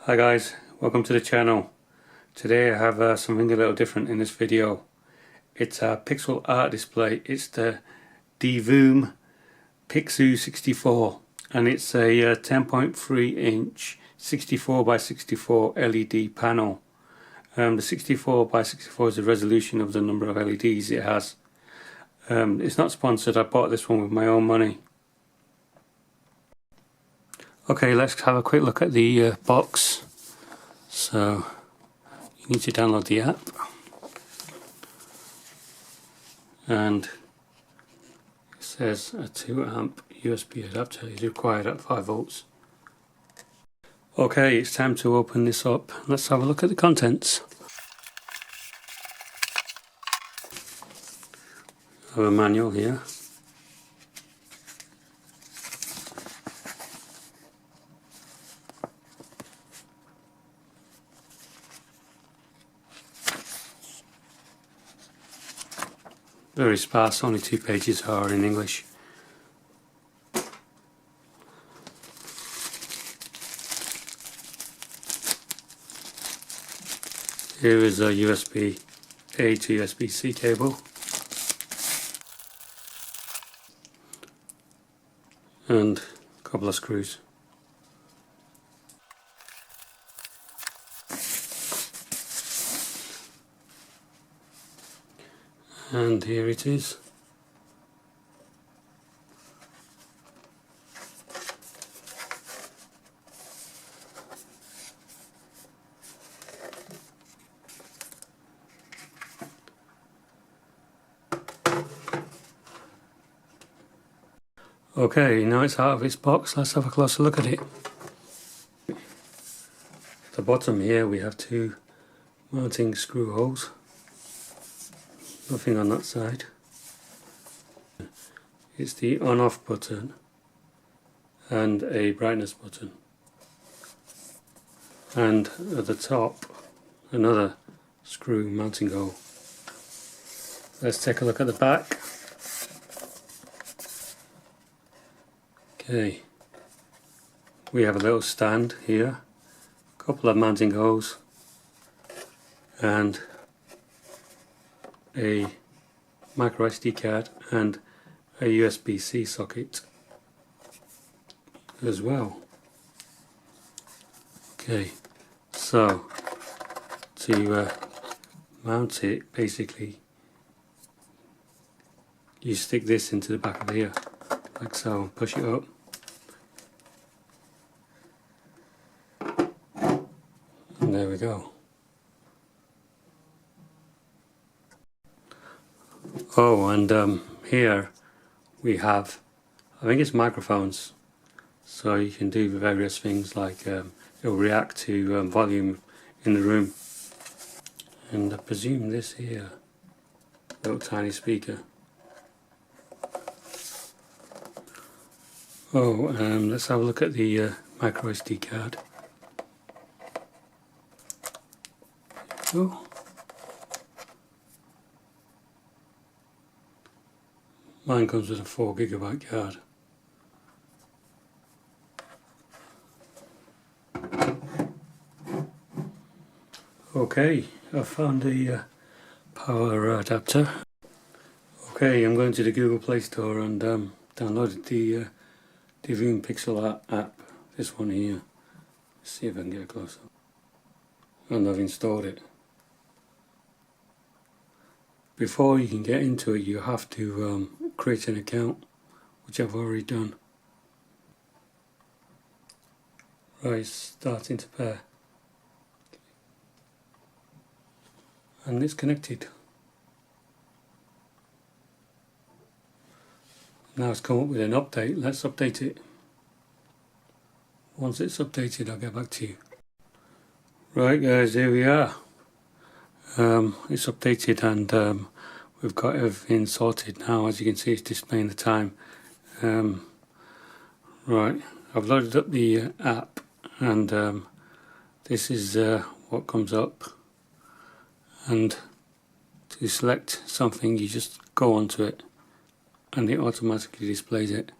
Hi guys, welcome to the channel. Today I have something a little different in this video. It's a pixel art display. It's the Divoom Pixoo 64 and it's a 10.3 inch 64 by 64 LED panel. The 64 by 64 is the resolution of the number of LEDs it has. It's not sponsored. I bought this one with my own money. Okay, let's have a quick look at the box. So you need to download the app, and it says a 2 amp USB adapter is required at 5 volts. Okay, it's time to open this up. Let's have a look at the contents. I have a manual here. Very sparse, only 2 pages are in English. Here is a USB-A to USB-C cable. And a couple of screws. And here it is. Okay, now it's out of its box. Let's have a closer look at it. At the bottom here we have 2 mounting screw holes. Nothing on that side. It's the on-off button and a brightness button. And at the top, another screw mounting hole. Let's take a look at the back. Okay, we have a little stand here, a couple of mounting holes, and a micro SD card and a USB-C socket as well. Okay, so to mount it, basically you stick this into the back of here like so and push it up. And there we go. Oh, and here we have, I think it's microphones, so you can do various things like it will react to volume in the room. And I presume this here, little tiny speaker. Oh, let's have a look at the micro SD card. Oh. Mine comes with a 4 GB card. Okay, I found the power adapter. Okay, I'm going to the Google Play Store and downloaded the Divoom Pixoo app. This one here. Let's see if I can get a close up. And I've installed it. Before you can get into it, you have to create an account, which I've already done. Right, starting to pair. And it's connected. Now it's come up with an update. Let's update it. Once it's updated, I'll get back to you. Right guys, here we are. It's updated and we've got everything sorted now. As you can see, it's displaying the time. Right, I've loaded up the app and this is what comes up. And to select something, you just go onto it and it automatically displays it.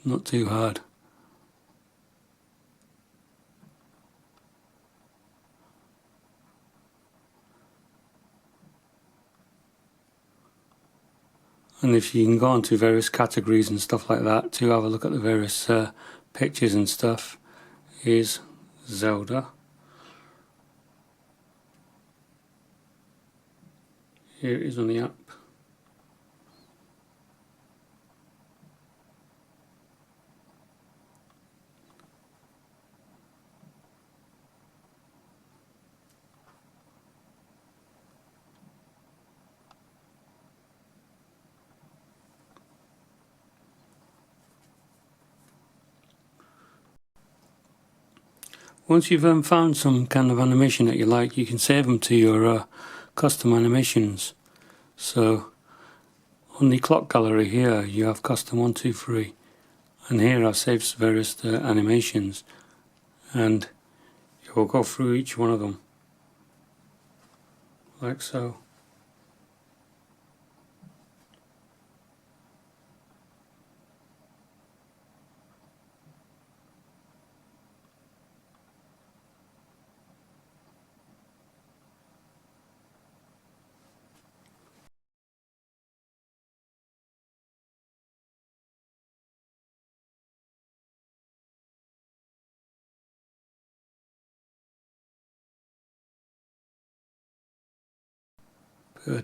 Not too hard. And if you can go onto various categories and stuff like that to have a look at the various pictures and stuff, is Zelda. Here it is on the app. Once you've found some kind of animation that you like, you can save them to your custom animations. So on the clock gallery here you have custom 1, 2, 3, and here I've saved various animations, and it will go through each one of them like so.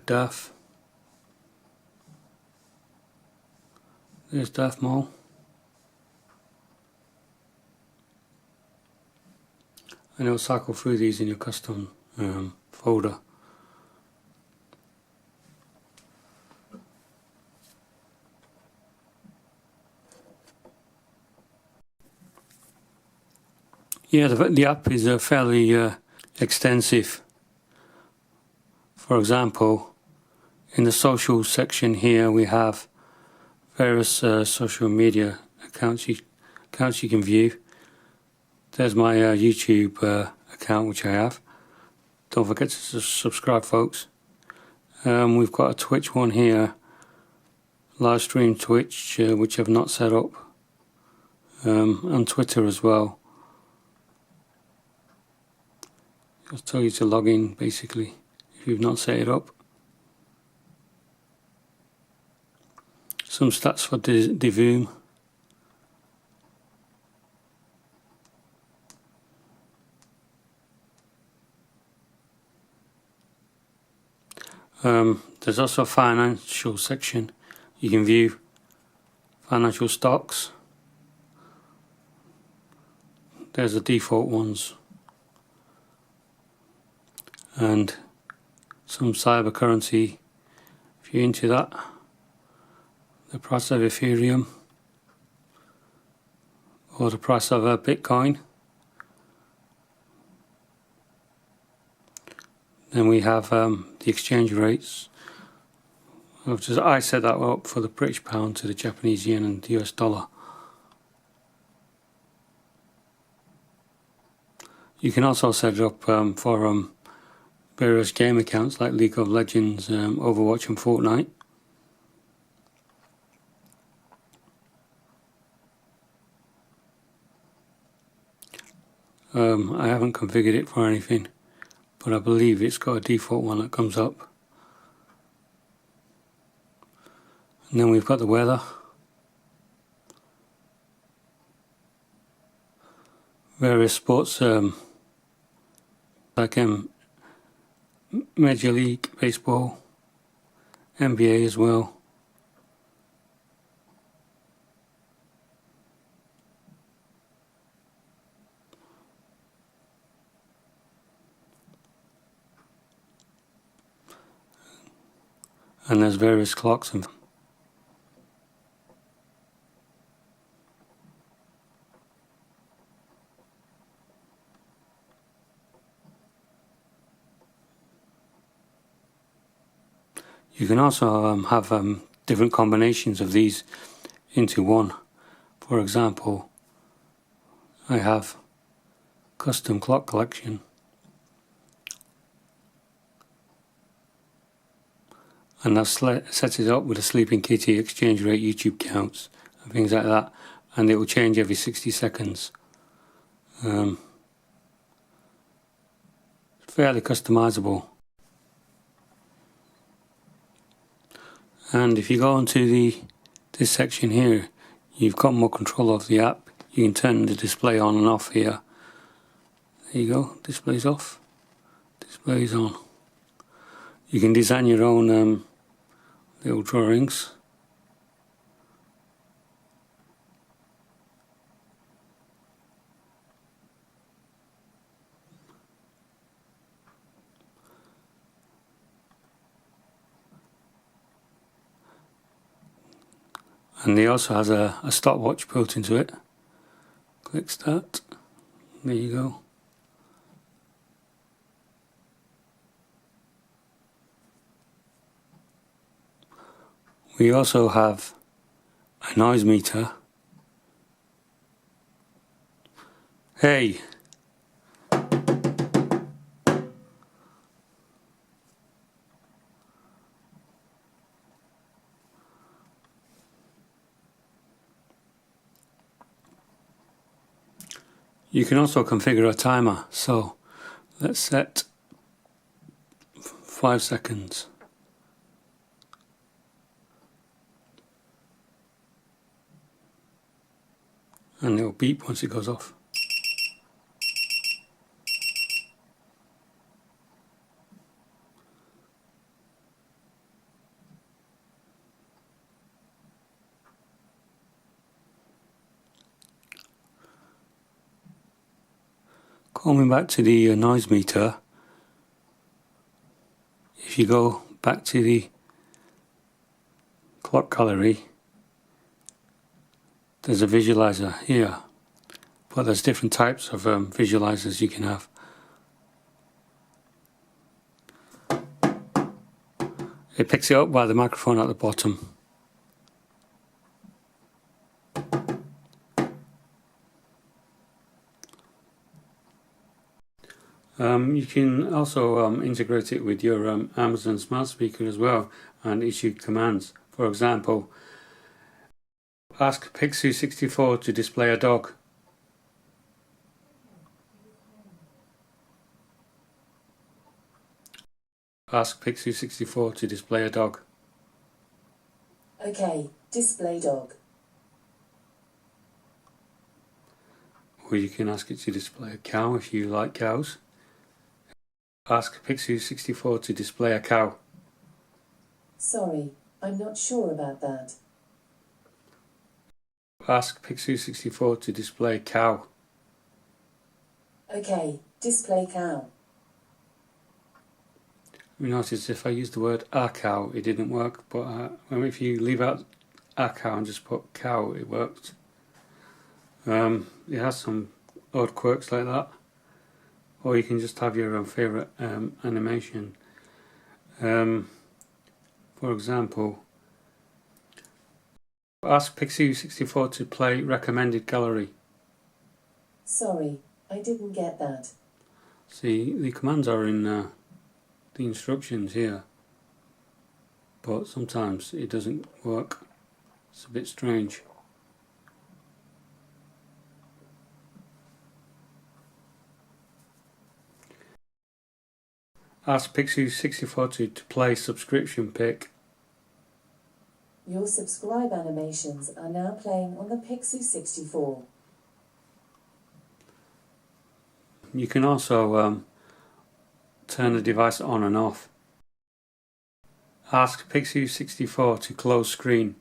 Daff. There's Daff Mole. And it'll cycle through these in your custom folder. Yeah, the app is fairly extensive. For example, in the social section here we have various social media accounts you can view. There's my YouTube account, which I have. Don't forget to subscribe, folks. We've got a Twitch one here, live stream Twitch, which I've not set up, and Twitter as well. I'll tell you to log in basically if you've not set it up. Some stats for Divoom. There's also a financial section. You can view financial stocks. There's the default ones. And some cyber currency, if you're into that. The price of Ethereum, or the price of Bitcoin. Then we have the exchange rates. I set that up for the British pound to the Japanese yen and the US dollar. You can also set it up for various game accounts like League of Legends, Overwatch and Fortnite. I haven't configured it for anything, but I believe it's got a default one that comes up. And then we've got the weather. Various sports, like Major League Baseball, NBA as well. And there's various clocks and you can also have different combinations of these into one. For example, I have custom clock collection, and I've set it up with a Sleeping Kitty exchange rate YouTube counts and things like that, and it will change every 60 seconds. Fairly customizable. And if you go into this section here, you've got more control of the app. You can turn the display on and off here. There you go, display's off, display's on. You can design your own little drawings. And it also has a stopwatch built into it. Click start. There you go. We also have a noise meter. Hey! You can also configure a timer, so let's set 5 seconds. And it'll beep once it goes off. Coming back to the noise meter, if you go back to the clock gallery, there's a visualizer here, but there's different types of visualizers you can have. It picks it up by the microphone at the bottom. You can also integrate it with your Amazon smart speaker as well and issue commands. For example, ask Pixoo 64 to display a dog. Ask Pixoo 64 to display a dog. Okay, display dog. Or you can ask it to display a cow if you like cows. Ask Pixoo 64 to display a cow. Sorry, I'm not sure about that. Ask Pixoo 64 to display cow. Okay, display cow. You notice if I use the word a cow, it didn't work, but if you leave out a cow and just put cow, it worked. It has some odd quirks like that. Or you can just have your own favourite animation. For example, ask Pixoo 64 to play recommended gallery. Sorry, I didn't get that. See, the commands are in the instructions here, but sometimes it doesn't work. It's a bit strange. Ask Pixoo 64 to play subscription pick. Your subscribe animations are now playing on the Pixoo 64. You can also turn the device on and off. Ask Pixoo 64 to close screen.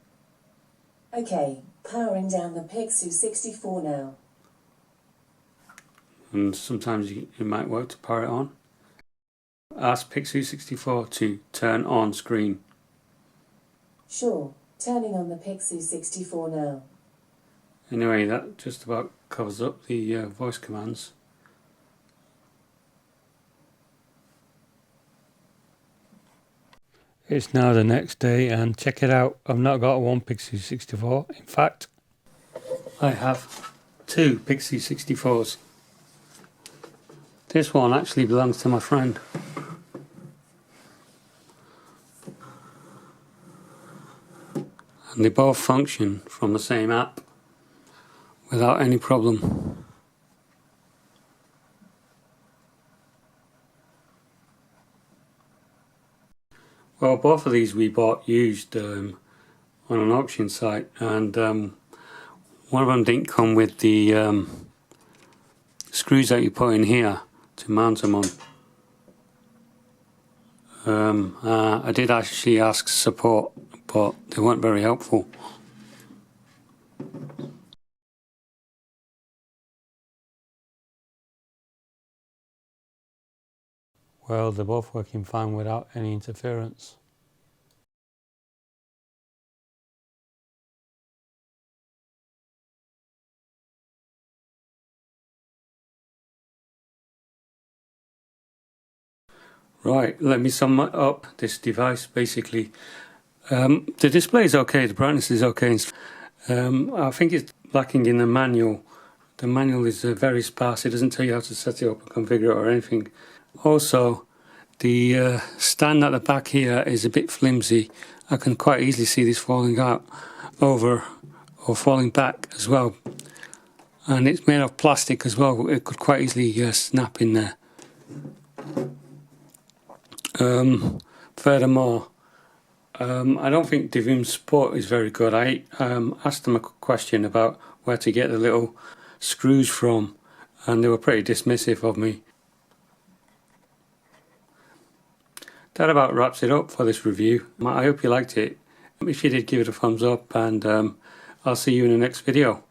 Okay, powering down the Pixoo 64 now. And sometimes it might work to power it on. Ask Pixoo 64 to turn on screen. Sure, turning on the Pixoo 64 now. Anyway, that just about covers up the voice commands. It's now the next day and check it out, I've not got one Pixoo 64. In fact, I have two Pixoo 64s. This one actually belongs to my friend. And they both function from the same app without any problem. Well, both of these we bought used on an auction site, and one of them didn't come with the screws that you put in here to mount them on. I did actually ask support, but they weren't very helpful. Well, they're both working fine without any interference. Right, let me sum up this device. Basically, the display is okay, the brightness is okay. I think it's lacking in the manual. The manual is very sparse. It doesn't tell you how to set it up and configure it or anything. Also, the stand at the back here is a bit flimsy. I can quite easily see this falling out over or falling back as well. And it's made of plastic as well. It could quite easily snap in there. Furthermore, I don't think Divoom Sport is very good. I asked them a question about where to get the little screws from, and they were pretty dismissive of me. That about wraps it up for this review. I hope you liked it. If you did, give it a thumbs up, and I'll see you in the next video.